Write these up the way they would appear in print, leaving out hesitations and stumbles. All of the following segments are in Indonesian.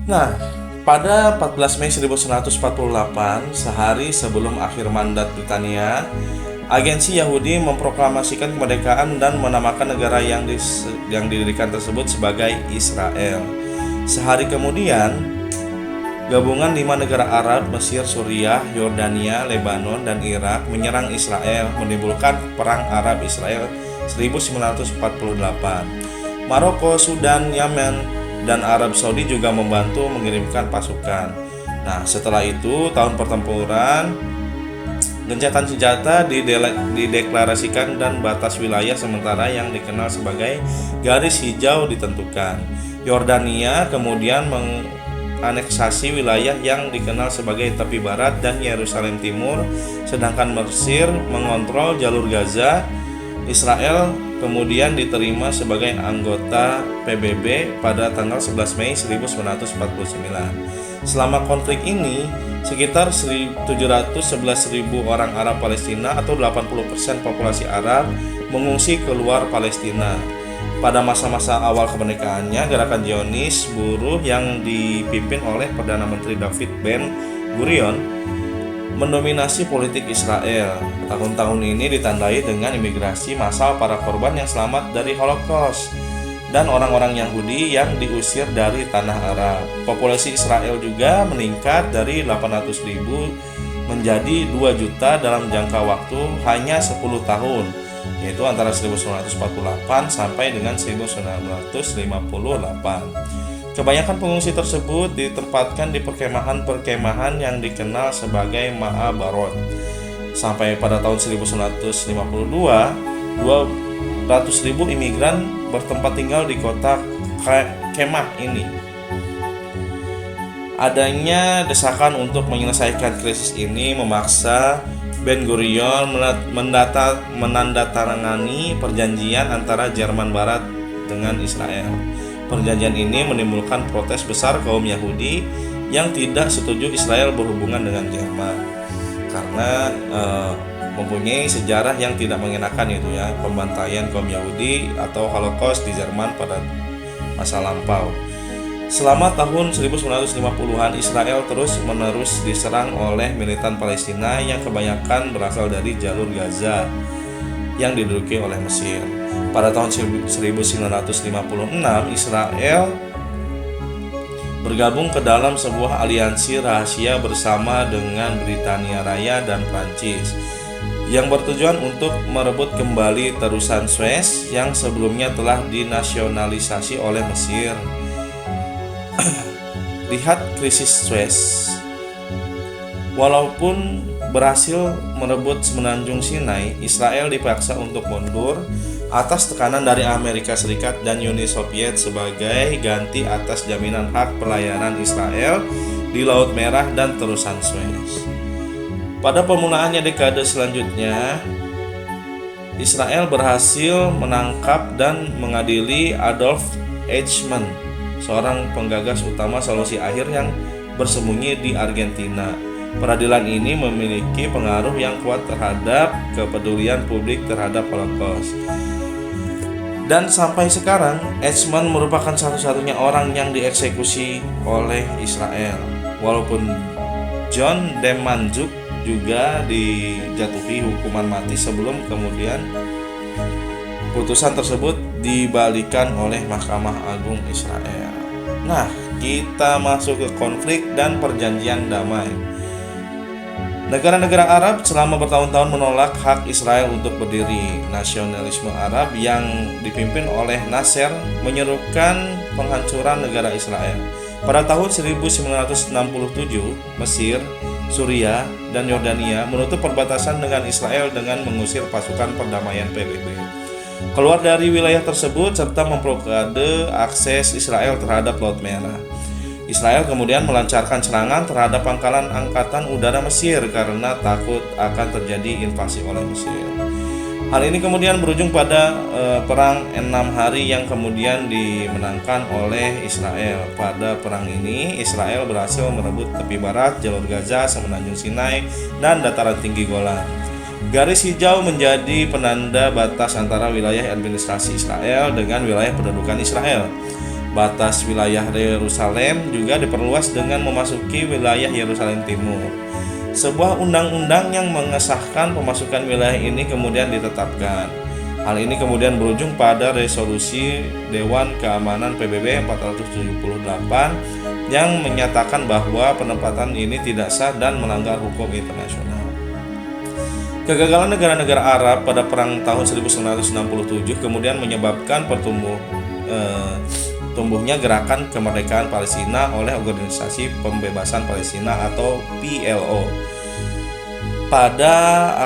Nah, pada 14 Mei 1948, sehari sebelum akhir mandat Britania, agensi Yahudi memproklamasikan kemerdekaan dan menamakan negara yang didirikan tersebut sebagai Israel. Sehari kemudian, gabungan 5 negara Arab, Mesir, Suriah, Yordania, Lebanon, dan Irak menyerang Israel, menimbulkan Perang Arab-Israel 1948. Maroko, Sudan, Yamen, dan Arab Saudi juga membantu mengirimkan pasukan. Nah, setelah itu, tahun pertempuran, gencatan senjata dideklarasikan dan batas wilayah sementara yang dikenal sebagai garis hijau ditentukan. Yordania kemudian menganeksasi wilayah yang dikenal sebagai tepi barat dan Yerusalem Timur, sedangkan Mesir mengontrol jalur Gaza. Israel kemudian diterima sebagai anggota PBB pada tanggal 11 Mei 1949. Selama konflik ini, sekitar 711.000 orang Arab Palestina atau 80% populasi Arab mengungsi keluar Palestina. Pada masa-masa awal kemerdekaannya, gerakan Zionis buruh yang dipimpin oleh Perdana Menteri David Ben Gurion mendominasi politik Israel. Tahun-tahun ini ditandai dengan imigrasi massal para korban yang selamat dari Holocaust dan orang-orang Yahudi yang diusir dari tanah Arab. Populasi Israel juga meningkat dari 800.000 menjadi 2 juta dalam jangka waktu hanya 10 tahun, yaitu antara 1948 sampai dengan 1958. Kebanyakan pengungsi tersebut ditempatkan di perkemahan-perkemahan yang dikenal sebagai Ma'abarot. Sampai pada tahun 1952, 200.000 imigran bertempat tinggal di kota kemah ini. Adanya desakan untuk menyelesaikan krisis ini memaksa Ben Gurion menandatangani perjanjian antara Jerman Barat dengan Israel. Perjanjian ini menimbulkan protes besar kaum Yahudi yang tidak setuju Israel berhubungan dengan Jerman karena mempunyai sejarah yang tidak mengenakan, itu ya, pembantaian kaum Yahudi atau Holocaust di Jerman pada masa lampau. Selama tahun 1950-an, Israel terus-menerus diserang oleh militan Palestina yang kebanyakan berasal dari jalur Gaza yang diduduki oleh Mesir. Pada tahun 1956, Israel bergabung ke dalam sebuah aliansi rahasia bersama dengan Britania Raya dan Prancis yang bertujuan untuk merebut kembali terusan Suez yang sebelumnya telah dinasionalisasi oleh Mesir. Lihat krisis Suez. Walaupun berhasil merebut semenanjung Sinai, Israel dipaksa untuk mundur atas tekanan dari Amerika Serikat dan Uni Soviet sebagai ganti atas jaminan hak pelayaran Israel di Laut Merah dan terusan Suez. Pada pemulaannya dekade selanjutnya, Israel berhasil menangkap dan mengadili Adolf Eichmann, seorang penggagas utama solusi akhir yang bersembunyi di Argentina. Peradilan ini memiliki pengaruh yang kuat terhadap kepedulian publik terhadap Holocaust. Dan sampai sekarang, Eichmann merupakan satu-satunya orang yang dieksekusi oleh Israel. Walaupun John Demanjuk juga dijatuhi hukuman mati sebelum kemudian putusan tersebut dibalikan oleh Mahkamah Agung Israel. Nah, kita masuk ke konflik dan perjanjian damai. Negara-negara Arab selama bertahun-tahun menolak hak Israel untuk berdiri. Nasionalisme Arab yang dipimpin oleh Nasser menyerukan penghancuran negara Israel. Pada tahun 1967, Mesir, Suriah, dan Yordania menutup perbatasan dengan Israel dengan mengusir pasukan perdamaian PBB keluar dari wilayah tersebut serta memblokade akses Israel terhadap Laut Merah. Israel kemudian melancarkan serangan terhadap pangkalan angkatan udara Mesir karena takut akan terjadi invasi oleh Mesir. Hal ini kemudian berujung pada perang 6 hari yang kemudian dimenangkan oleh Israel. Pada perang ini, Israel berhasil merebut tepi barat, jalur Gaza, semenanjung Sinai, dan dataran tinggi Golan. Garis hijau menjadi penanda batas antara wilayah administrasi Israel dengan wilayah pendudukan Israel. Batas wilayah Yerusalem juga diperluas dengan memasuki wilayah Yerusalem Timur. Sebuah undang-undang yang mengesahkan pemasukan wilayah ini kemudian ditetapkan. Hal ini kemudian berujung pada resolusi Dewan Keamanan PBB 478 yang menyatakan bahwa penempatan ini tidak sah dan melanggar hukum internasional. Kegagalan negara-negara Arab pada perang tahun 1967 kemudian menyebabkan tumbuhnya gerakan kemerdekaan Palestina oleh Organisasi Pembebasan Palestina atau PLO pada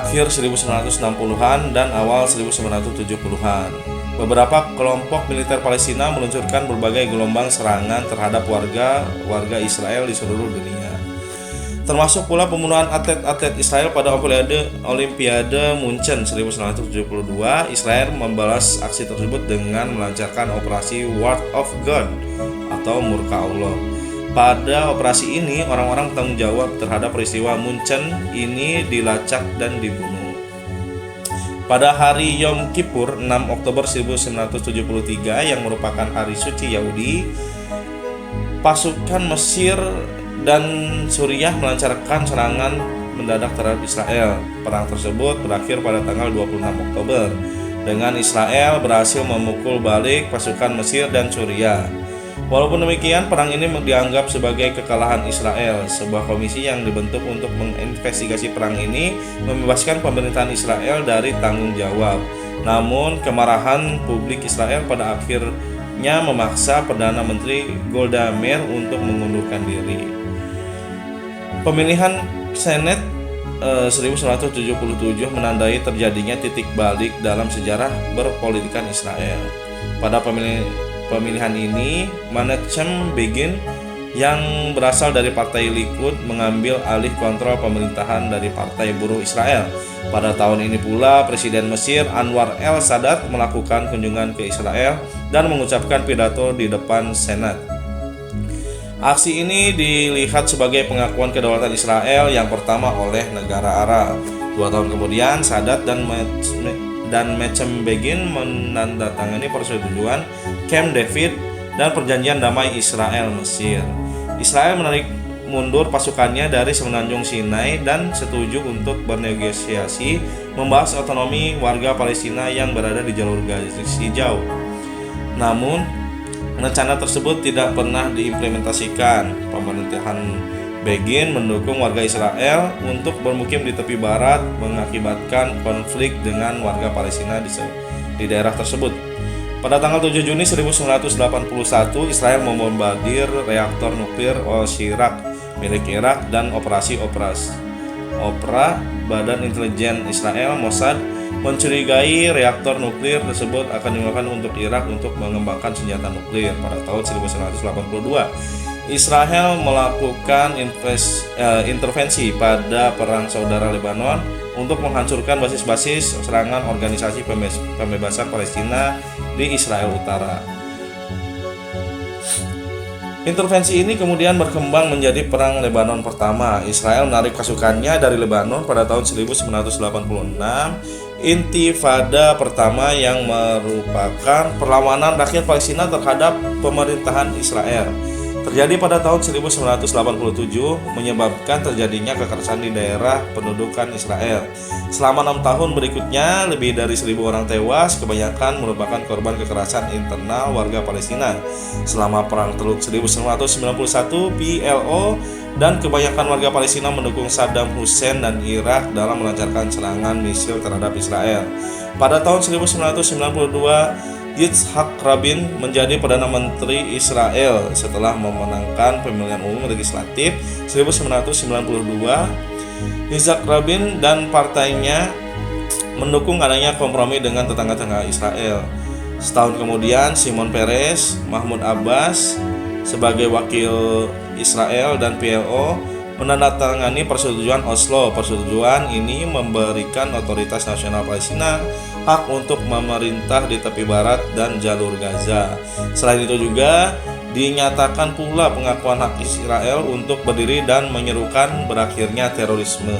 akhir 1960-an dan awal 1970-an. Beberapa kelompok militer Palestina meluncurkan berbagai gelombang serangan terhadap warga Israel di seluruh dunia, termasuk pula pembunuhan atlet-atlet Israel pada Olimpiade Munchen 1972. Israel membalas aksi tersebut dengan melancarkan operasi Wrath of God atau murka Allah. Pada operasi ini, orang-orang bertanggung jawab terhadap peristiwa Munchen ini dilacak dan dibunuh. Pada hari Yom Kippur 6 Oktober 1973 yang merupakan hari suci Yahudi, pasukan Mesir dan Suriah melancarkan serangan mendadak terhadap Israel. Perang tersebut berakhir pada tanggal 26 Oktober dengan Israel berhasil memukul balik pasukan Mesir dan Suriah. Walaupun demikian, perang ini dianggap sebagai kekalahan Israel. Sebuah komisi yang dibentuk untuk menginvestigasi perang ini membebaskan pemerintahan Israel dari tanggung jawab. Namun, kemarahan publik Israel pada akhirnya memaksa Perdana Menteri Golda Meir untuk mengundurkan diri. Pemilihan Senat 1977 menandai terjadinya titik balik dalam sejarah berpolitikan Israel. Pada pemilihan ini, Menachem Begin yang berasal dari Partai Likud mengambil alih kontrol pemerintahan dari Partai Buruh Israel. Pada tahun ini pula, Presiden Mesir Anwar el-Sadat melakukan kunjungan ke Israel dan mengucapkan pidato di depan Senat. Aksi ini dilihat sebagai pengakuan kedaulatan Israel yang pertama oleh negara Arab. 2 tahun kemudian, Sadat dan Menachem Begin menandatangani persetujuan Camp David dan perjanjian damai Israel-Mesir. Israel menarik mundur pasukannya dari semenanjung Sinai dan setuju untuk bernegosiasi membahas otonomi warga Palestina yang berada di jalur Garis Hijau. Namun, rencana tersebut tidak pernah diimplementasikan. Pemerintahan Begin mendukung warga Israel untuk bermukim di tepi barat, mengakibatkan konflik dengan warga Palestina di daerah tersebut. Pada tanggal 7 Juni 1981, Israel membombardir reaktor nuklir Osirak milik Irak dan Opera Badan Intelijen Israel Mossad mencurigai reaktor nuklir tersebut akan digunakan untuk Irak untuk mengembangkan senjata nuklir. Pada tahun 1982, Israel melakukan intervensi pada Perang Saudara Lebanon untuk menghancurkan basis-basis serangan organisasi pembebasan Palestina di Israel Utara. Intervensi ini kemudian berkembang menjadi Perang Lebanon pertama. Israel menarik pasukannya dari Lebanon pada tahun 1986, Intifada pertama yang merupakan perlawanan rakyat Palestina terhadap pemerintahan Israel. Terjadi pada tahun 1987, menyebabkan terjadinya kekerasan di daerah pendudukan Israel. Selama 6 tahun berikutnya, lebih dari 1.000 orang tewas, kebanyakan merupakan korban kekerasan internal warga Palestina. Selama Perang Teluk 1991, PLO dan kebanyakan warga Palestina mendukung Saddam Hussein dan Irak dalam melancarkan serangan misil terhadap Israel. Pada tahun 1992, Yitzhak Rabin menjadi Perdana Menteri Israel setelah memenangkan pemilihan umum legislatif 1992. Yitzhak Rabin dan partainya mendukung adanya kompromi dengan tetangga-tetangga Israel. Setahun kemudian, Shimon Peres, Mahmud Abbas sebagai wakil Israel dan PLO menandatangani persetujuan Oslo. Persetujuan ini memberikan Otoritas Nasional Palestina hak untuk memerintah di tepi barat dan jalur Gaza. Selain itu juga dinyatakan pula pengakuan hak Israel untuk berdiri dan menyerukan berakhirnya terorisme.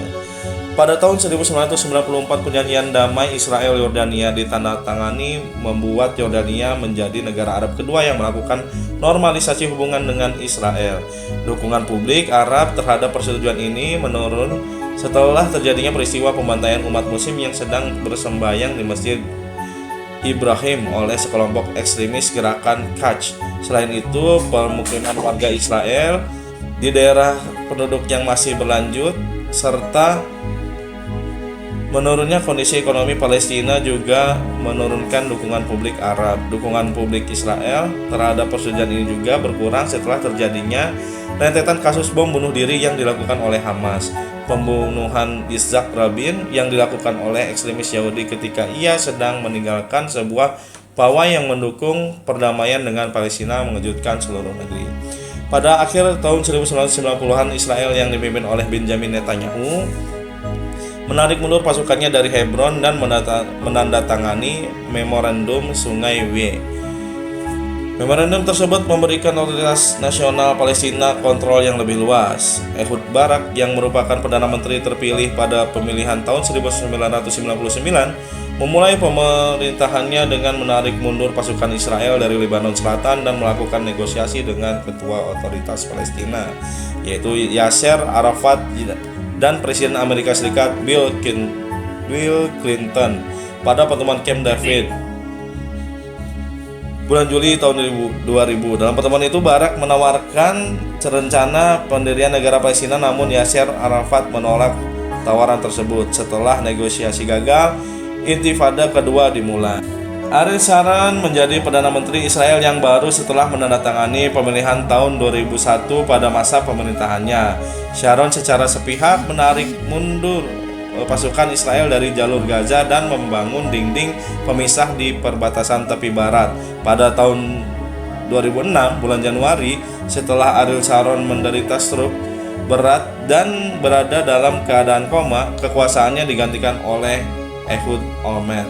Pada tahun 1994, perjanjian damai Israel-Yordania ditandatangani, membuat Yordania menjadi negara Arab kedua yang melakukan normalisasi hubungan dengan Israel. Dukungan publik Arab terhadap persetujuan ini menurun setelah terjadinya peristiwa pembantaian umat muslim yang sedang bersembayang di Masjid Ibrahim oleh sekelompok ekstremis gerakan Quds. Selain itu, pemukiman warga Israel di daerah penduduk yang masih berlanjut serta menurunnya kondisi ekonomi Palestina juga menurunkan dukungan publik Arab. Dukungan publik Israel terhadap persetujuan ini juga berkurang setelah terjadinya rentetan kasus bom bunuh diri yang dilakukan oleh Hamas. Pembunuhan Yitzhak Rabin yang dilakukan oleh ekstremis Yahudi ketika ia sedang meninggalkan sebuah pawai yang mendukung perdamaian dengan Palestina mengejutkan seluruh negeri. Pada akhir tahun 1990-an, Israel yang dipimpin oleh Benjamin Netanyahu menarik mundur pasukannya dari Hebron dan menandatangani Memorandum Sungai W. Memorandum tersebut memberikan Otoritas Nasional Palestina kontrol yang lebih luas. Ehud Barak yang merupakan Perdana Menteri terpilih pada pemilihan tahun 1999 memulai pemerintahannya dengan menarik mundur pasukan Israel dari Lebanon Selatan dan melakukan negosiasi dengan Ketua Otoritas Palestina, yaitu Yasser Arafat dan Presiden Amerika Serikat Bill Clinton pada pertemuan Camp David bulan Juli tahun 2000. Dalam pertemuan itu Barak menawarkan rencana pendirian negara Palestina, namun Yasser Arafat menolak tawaran tersebut. Setelah negosiasi gagal, Intifada kedua dimulai. Ariel Sharon menjadi Perdana Menteri Israel yang baru setelah menandatangani pemilihan tahun 2001 pada masa pemerintahannya. Sharon secara sepihak menarik mundur pasukan Israel dari jalur Gaza dan membangun dinding pemisah di perbatasan tepi barat. Pada tahun 2006 bulan Januari, setelah Ariel Sharon menderita stroke berat dan berada dalam keadaan koma, kekuasaannya digantikan oleh Ehud Olmert.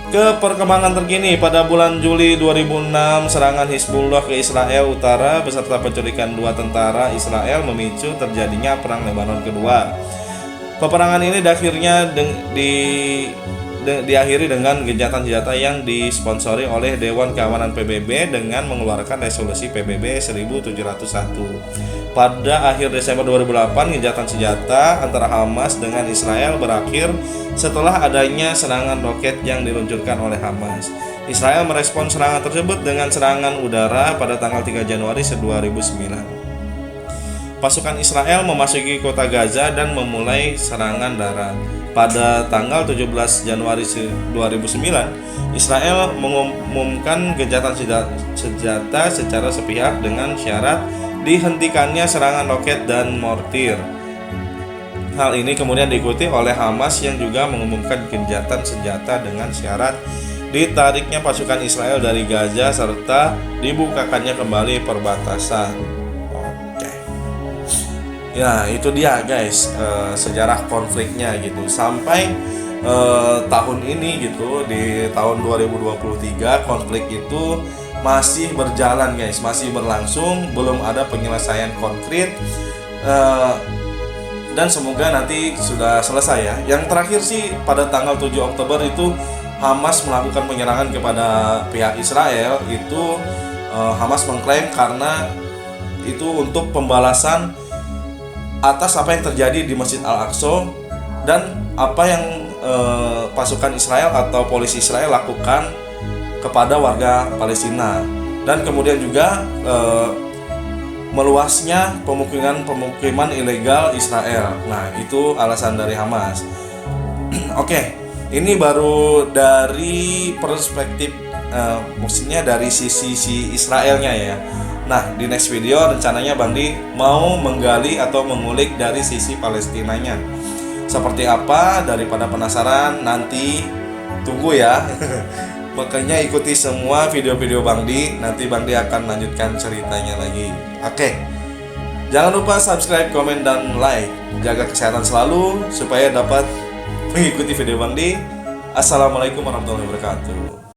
Ke perkembangan terkini, pada bulan Juli 2006, serangan Hizbullah ke Israel Utara beserta penculikan 2 tentara Israel memicu terjadinya Perang Lebanon kedua. Peperangan ini diakhiri dengan gencatan senjata yang disponsori oleh Dewan Keamanan PBB dengan mengeluarkan resolusi PBB 1701. Pada akhir Desember 2008, gencatan senjata antara Hamas dengan Israel berakhir setelah adanya serangan roket yang diluncurkan oleh Hamas. Israel merespons serangan tersebut dengan serangan udara pada tanggal 3 Januari 2009. Pasukan Israel memasuki kota Gaza dan memulai serangan darat. Pada tanggal 17 Januari 2009, Israel mengumumkan gencatan senjata secara sepihak dengan syarat dihentikannya serangan roket dan mortir. Hal ini kemudian diikuti oleh Hamas yang juga mengumumkan gencatan senjata dengan syarat ditariknya pasukan Israel dari Gaza serta dibukakannya kembali perbatasan. Ya, itu dia guys, sejarah konfliknya gitu. Sampai tahun ini gitu, di tahun 2023 konflik itu masih berjalan guys, masih berlangsung, belum ada penyelesaian konkret, dan semoga nanti sudah selesai ya. Yang terakhir sih pada tanggal 7 Oktober itu Hamas melakukan penyerangan kepada pihak Israel. Itu Hamas mengklaim karena itu untuk pembalasan atas apa yang terjadi di Masjid Al-Aqsa dan apa yang pasukan Israel atau polisi Israel lakukan kepada warga Palestina, dan kemudian juga meluasnya pemukiman ilegal Israel. Nah, itu alasan dari Hamas. Oke, ini baru dari perspektif maksudnya dari sisi Israelnya ya. Nah, di next video rencananya Bandi mau menggali atau mengulik dari sisi Palestinanya. Seperti apa? Daripada penasaran, nanti tunggu ya. Makanya ikuti semua video-video Bang Di. Nanti Bang Di akan lanjutkan ceritanya lagi. Oke. Jangan lupa subscribe, komen, dan like. Jaga kesehatan selalu supaya dapat mengikuti video Bang Di. Assalamualaikum warahmatullahi wabarakatuh.